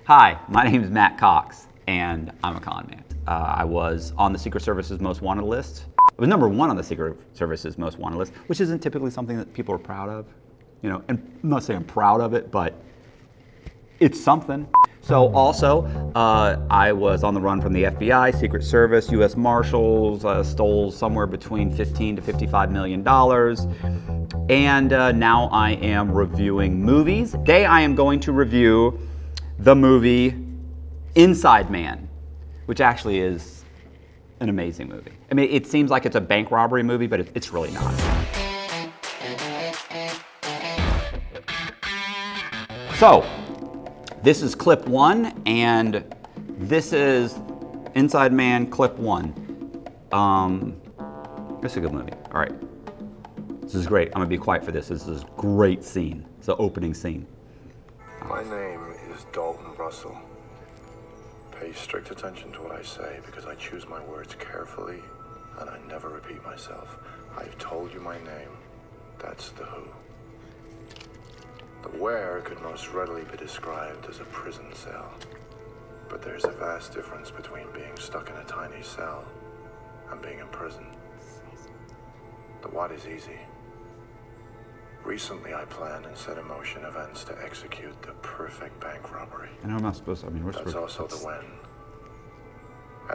Hi, my name is Matt Cox, and I'm a con man. I was on the Secret Service's most wanted list. I was number 1 on the Secret Service's most wanted list, which isn't typically something that people are proud of. You know, and I'm not saying I'm proud of it, but it's something. So also, I was on the run from the FBI, Secret Service, U.S. Marshals, stole somewhere between $15 to $55 million. And now I am reviewing movies. Today I am going to review the movie Inside Man, which actually is an amazing movie. I mean, it seems like it's a bank robbery movie, but it's really not. So, this is clip 1, and this is Inside Man clip 1. This is a good movie. All right. This is great. I'm gonna be quiet for this. This is a great scene. It's the opening scene. My name is Dalton Russell. Pay strict attention to what I say because I choose my words carefully and I never repeat myself. I've told you my name. That's the who. The where could most readily be described as a prison cell. But there's a vast difference between being stuck in a tiny cell and being in prison. The what is easy. Recently, I planned and set in motion events to execute the perfect bank robbery. And I'm not supposed to, That's also the when.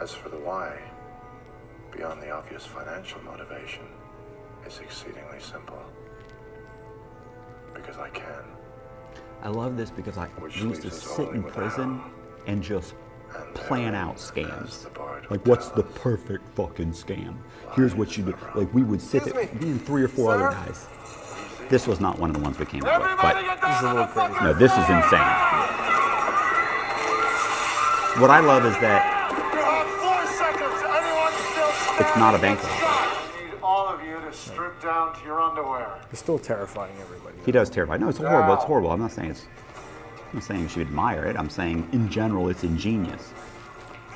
As for the why, beyond the obvious financial motivation, it's exceedingly simple. Because I can. I love this because I used to sit in prison and just plan out scams. Like, what's the perfect fucking scam? Here's what you do. Like, we would sit there, me and 3 or 4 other guys. This was not one of the ones we came up with, but this is a little crazy. No, this is insane. What I love is that it's not a bank robbery. I need all of you to strip down to your underwear. He's still terrifying everybody. He does terrify. No, it's horrible. It's horrible. I'm not saying you should admire it. I'm saying in general it's ingenious.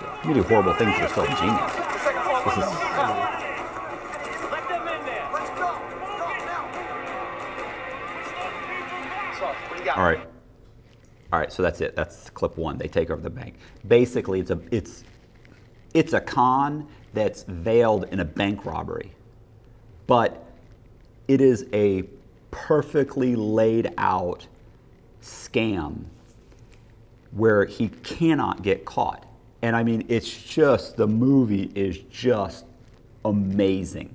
You can do horrible things that are still ingenious. This is, All right, so that's it. That's clip 1. They take over the bank. Basically, it's a con that's veiled in a bank robbery, but it is a perfectly laid out scam where he cannot get caught. And I mean, it's just, the movie is just amazing.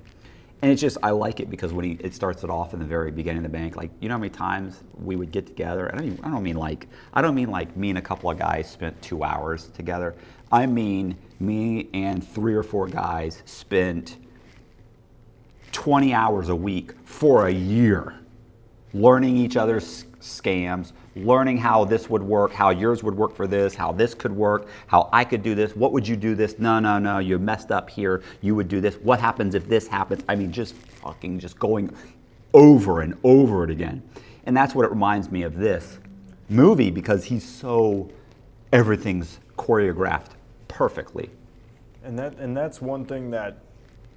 And it's just, I like it because when it starts it off in the very beginning of the bank, like, you know how many times we would get together? I don't mean like me and a couple of guys spent 2 hours together. I mean, me and 3 or 4 guys spent 20 hours a week for a year learning each other's scams, learning how this would work, how yours would work for this, how this could work, how I could do this. What would you do this? No, you messed up here. You would do this. What happens if this happens? I mean, just going over and over it again. And that's what it reminds me of this movie, because everything's choreographed perfectly. And that's one thing that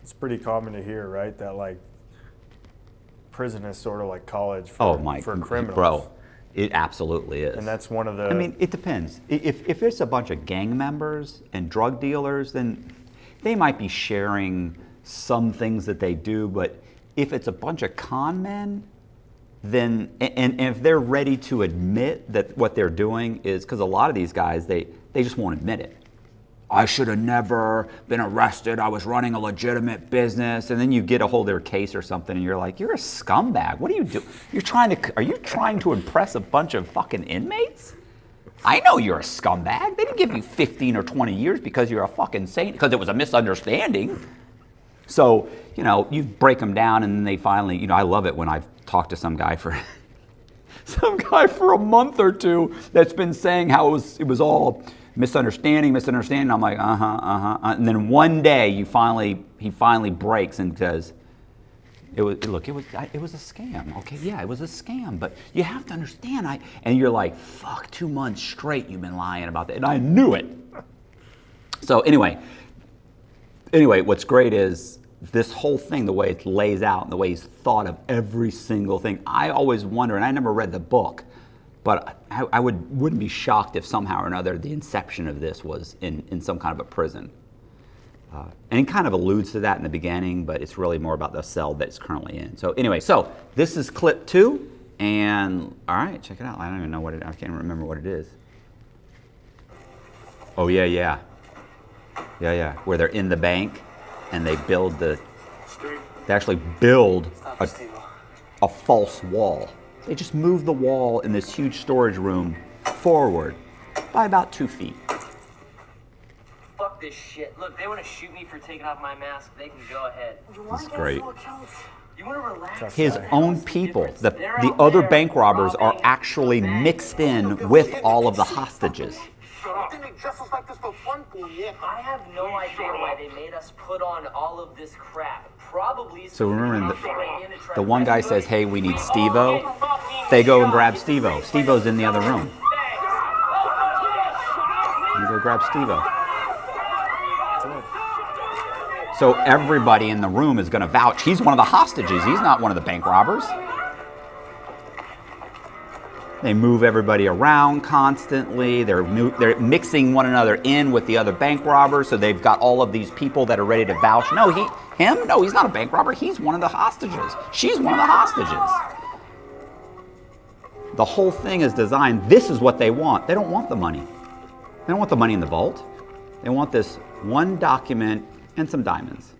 it's pretty common to hear, right? That like prison is sort of like college for criminals. Bro, it absolutely is. And that's one of the... I mean, it depends. If it's a bunch of gang members and drug dealers, then they might be sharing some things that they do, but if it's a bunch of con men, then, and if they're ready to admit that what they're doing is, because a lot of these guys, they just won't admit it. I should have never been arrested. I was running a legitimate business. And then you get a hold of their case or something and you're like, you're a scumbag. What are you doing? Are you trying to impress a bunch of fucking inmates? I know you're a scumbag. They didn't give you 15 or 20 years because you're a fucking saint, because it was a misunderstanding. So, you know, you break them down and then they finally, you know, I love it when I've talked to some guy for a month or 2 that's been saying how it was all misunderstanding. I'm like, and then one day he finally breaks and says, it was a scam. Okay, yeah, it was a scam, but you have to understand, and you're like, fuck, 2 months straight you've been lying about that, and I knew it. So anyway, what's great is this whole thing, the way it lays out and the way he's thought of every single thing. I always wonder, and I never read the book, But I wouldn't be shocked if somehow or another the inception of this was in some kind of a prison. And he kind of alludes to that in the beginning, but it's really more about the cell that it's currently in. So anyway, so this is clip 2, and all right, check it out. I don't even know what I can't remember what it is. Oh yeah, where they're in the bank and they build they actually build a false wall. They just move the wall in this huge storage room forward by about 2 feet. Fuck this shit. Look, they want to shoot me for taking off my mask. They can go ahead. This is great. You want to relax? His own people, the other bank robbers, are actually mixed in with all of the hostages. I have no idea why they made us put on all of this crap. Probably so remember, the one guy says, hey, we need Steve-O. They go and grab Steve-O. Steve-O's in the other room. You go grab Steve-O. So everybody in the room is going to vouch. He's one of the hostages. He's not one of the bank robbers. They move everybody around constantly. They're mixing one another in with the other bank robbers. So they've got all of these people that are ready to vouch. No, no, he's not a bank robber. He's one of the hostages. She's one of the hostages. The whole thing is designed. This is what they want. They don't want the money. They don't want the money in the vault. They want this one document and some diamonds.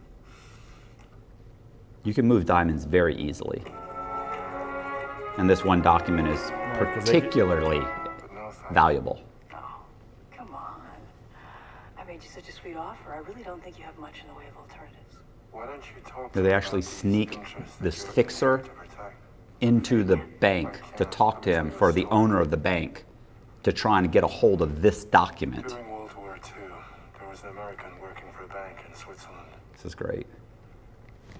You can move diamonds very easily. And this one document is particularly valuable. Oh, come on. I made you such a sweet offer. I really don't think you have much in the way of alternatives. Why don't you talk They actually sneak this fixer into the bank to talk to him for the owner of the bank to try and get a hold of this document. During World War II, there was an American working for a bank in Switzerland. This is great.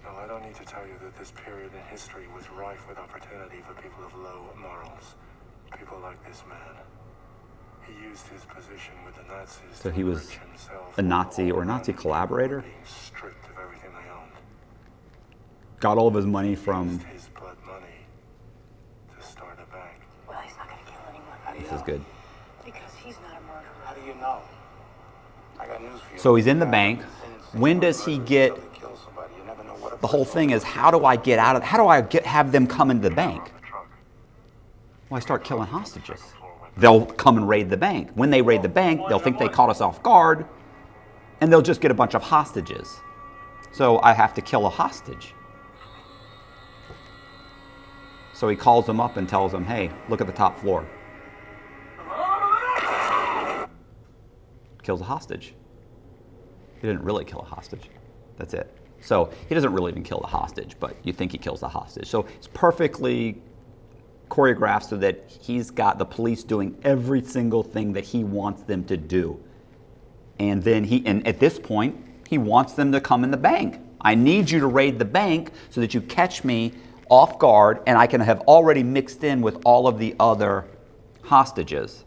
Now, I don't need to tell you that this period in history was rife with opportunity for people of low morals. People like this man. He used his position with the Nazis So to he was enrich himself a Nazi or Nazi collaborator. being stripped of everything they owned. Got all of his money from. Used his blood money to start a bank. Well, he's not going to kill anyone. This is good. Because he's not a murderer. How do you know? I got news for you. So he's in the bank. When does he get? The whole thing is, how do I get out of? How do I have them come into the bank? Well, I start killing hostages. They'll come and raid the bank. When they raid the bank, they'll think they caught us off guard, and they'll just get a bunch of hostages. So I have to kill a hostage. So he calls them up and tells them, hey, look at the top floor. Kills a hostage. He didn't really kill a hostage. That's it. So he doesn't really even kill the hostage, but you think he kills the hostage. So it's perfectly choreographed so that he's got the police doing every single thing that he wants them to do. And then and at this point, he wants them to come in the bank. I need you to raid the bank so that you catch me off guard and I can have already mixed in with all of the other hostages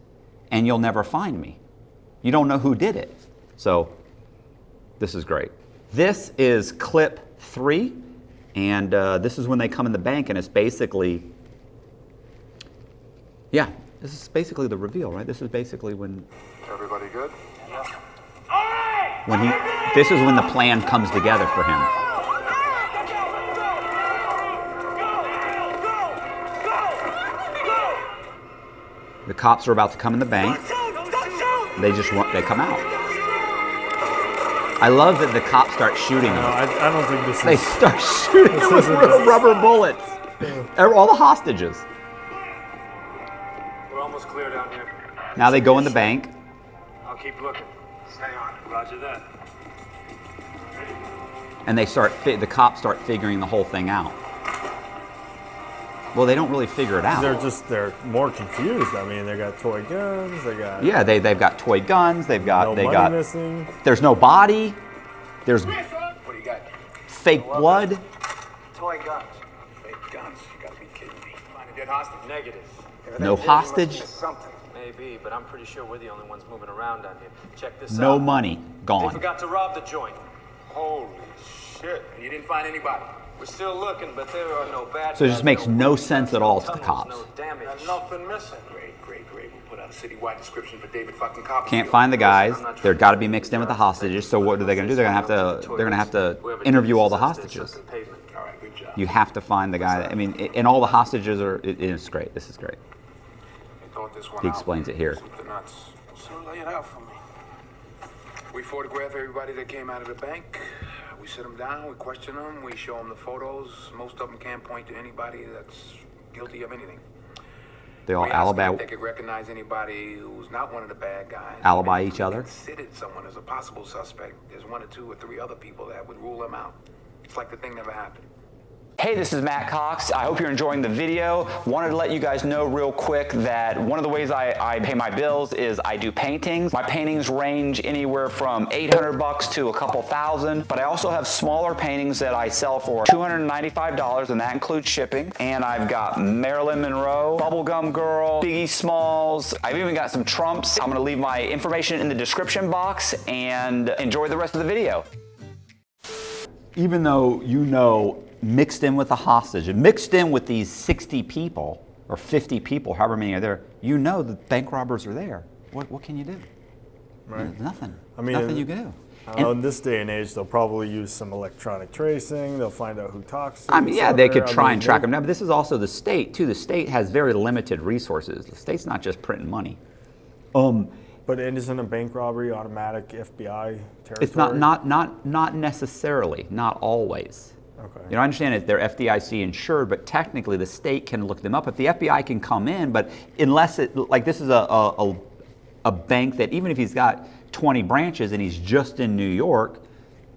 and you'll never find me. You don't know who did it. So this is great. This is clip 3, and this is when they come in the bank, and it's basically, yeah, this is basically the reveal, right? This is basically when Everybody good? this is when the plan comes together for him. The cops are about to come in the bank. They come out. I love that the cops start shooting them. I don't think this is... They start shooting them with real rubber bullets. All the hostages. We're almost clear down here. Now they go in the bank. I'll keep looking. Stay on. Roger that. And the cops start figuring the whole thing out. Well, they don't really figure it out. They're more confused. I mean, they got toy guns, they got... Yeah, they've got toy guns, they got missing. There's no body. There's What do you got? fake blood. Toy guns. Fake guns? You gotta be kidding me. Find a dead hostage. Negative. No hostage. Something. Maybe, but I'm pretty sure we're the only ones moving around down here. Check this out. No money. They Gone. forgot to rob the joint. Holy shit. And you didn't find anybody. We're still looking, but there are no bad So it just guys, makes no weapons, sense at all to the tunnels, cops. No damage. Got nothing missing. Great. We'll put out a citywide description for David fucking Copperfield. Can't find the guys. They're got to be mixed in with the hostages. So what are they going to do? They're going to have to interview all the hostages. All right, good job. You have to find the guy. I mean, and all the hostages are. It's great. This is great. He explains it here. So lay it out for me. We photograph everybody that came out of the bank. We sit them down, we question them, we show them the photos. Most of them can't point to anybody that's guilty of anything. They all We ask them alibi if they could recognize anybody who's not one of the bad guys. alibi And if each we other. considered someone as a possible suspect, there's 1 or 2 or 3 other people that would rule them out. It's like the thing never happened. Hey, this is Matt Cox. I hope you're enjoying the video. Wanted to let you guys know real quick that one of the ways I pay my bills is I do paintings. My paintings range anywhere from $800 to a couple thousand, but I also have smaller paintings that I sell for $295, and that includes shipping. And I've got Marilyn Monroe, Bubblegum Girl, Biggie Smalls. I've even got some Trumps. I'm gonna leave my information in the description box, and enjoy the rest of the video. Even though you know, mixed in with the hostage and mixed in with these 60 people or 50 people, however many are there, you know the bank robbers are there. What can you do? Right. Nothing. I mean, nothing you can do. In this day and age, they'll probably use some electronic tracing. They'll find out who talks to I mean, each yeah, they other. could try and track them down, but this is also the state too. The state has very limited resources. The state's not just printing money. But it isn't a bank robbery automatic FBI territory? It's not necessarily, not always. Okay. You know, I understand that they're FDIC insured, but technically the state can look them up. If the FBI can come in, but unless it, like this is a bank that even if he's got 20 branches and he's just in New York,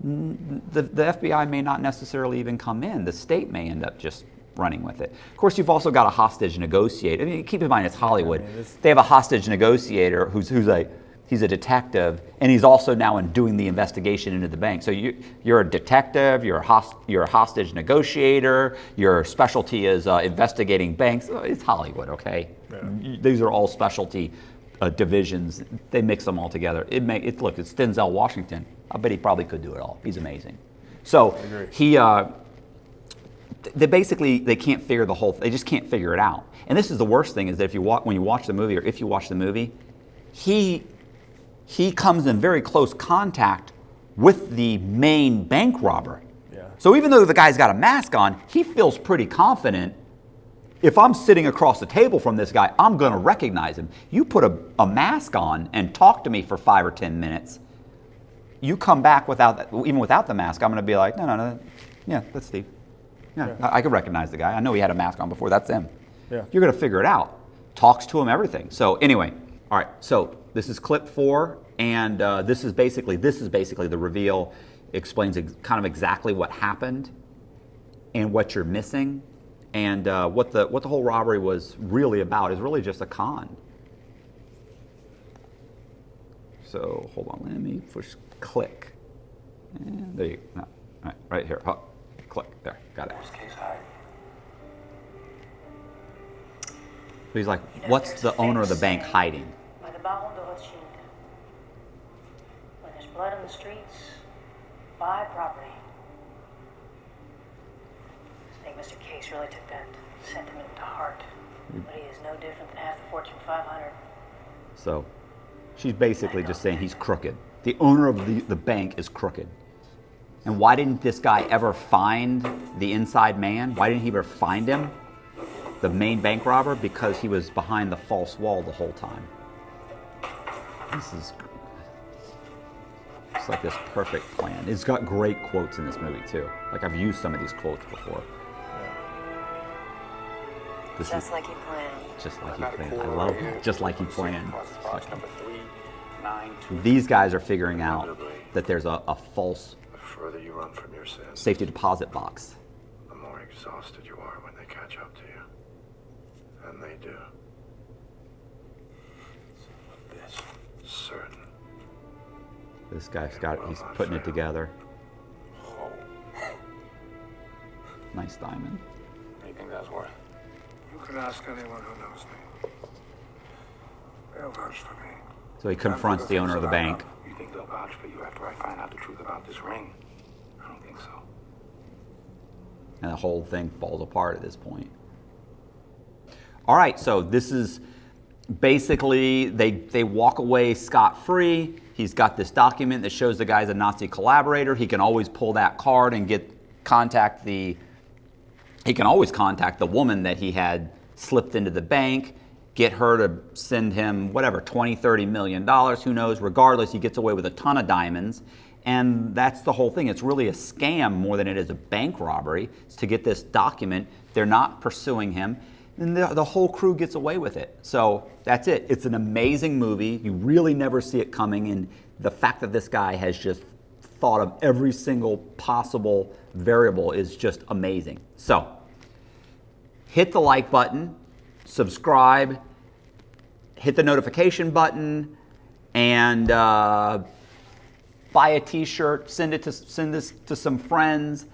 the FBI may not necessarily even come in. The state may end up just running with it. Of course, you've also got a hostage negotiator. I mean, keep in mind it's Hollywood. They have a hostage negotiator who's a detective, and he's also now doing the investigation into the bank. So you're a detective, you're a hostage negotiator, your specialty is investigating banks. It's Hollywood, okay? Yeah. These are all specialty divisions. They mix them all together. Look, it's Denzel Washington. I bet he probably could do it all. He's amazing. So they can't figure the whole. They just can't figure it out. And this is the worst thing is that when you watch the movie, or if you watch the movie, he comes in very close contact with the main bank robber. Yeah. So even though the guy's got a mask on, he feels pretty confident. If I'm sitting across the table from this guy, I'm going to recognize him. You put a mask on and talk to me for 5 or 10 minutes. You come back even without the mask, I'm going to be like, no, yeah, that's Steve. Yeah, I can recognize the guy. I know he had a mask on before. That's him. Yeah. You're going to figure it out. Talks to him, everything. So anyway, all right. So this is clip 4, and this is basically the reveal. Explains kind of exactly what happened and what you're missing, and what the whole robbery was really about is really just a con. So hold on, let me push click. And there you go. No, right here. Oh, click there. Got it. So he's like, what's the owner of the bank hiding? By the Baron de Rothschild. When there's blood on the streets, buy property. I think Mr. Case really took that sentiment to heart. But he is no different than half the Fortune 500. So she's basically just saying he's crooked. The owner of the bank is crooked. And why didn't this guy ever find the inside man? Why didn't he ever find him? The main bank robber? Because he was behind the false wall the whole time. It's like this perfect plan. It's got great quotes in this movie too. Like I've used some of these quotes before. Just like he planned. Just like he planned. I love it. Just like he planned. These guys are figuring out that there's a false The further you run from your sins, safety deposit box. the more exhausted you are when they catch up to you. And they do. This certain. This guy's he's putting it together. Nice diamond. What do you think that's worth? You can ask anyone who knows me. They'll vouch for me. So he confronts the owner of the bank. You think they'll vouch for you after I find out the truth about this ring? I don't think so. And the whole thing falls apart at this point. All right, so this is basically, they walk away scot-free. He's got this document that shows the guy's a Nazi collaborator. He can always pull that card and he can always contact the woman that he had slipped into the bank, get her to send him whatever, $20-30 million, who knows. Regardless, he gets away with a ton of diamonds. And that's the whole thing. It's really a scam more than it is a bank robbery. It's to get this document. They're not pursuing him. And the whole crew gets away with it. So that's it. It's an amazing movie. You really never see it coming. And the fact that this guy has just thought of every single possible variable is just amazing. So hit the like button, subscribe, hit the notification button, and buy a t-shirt, send this to some friends,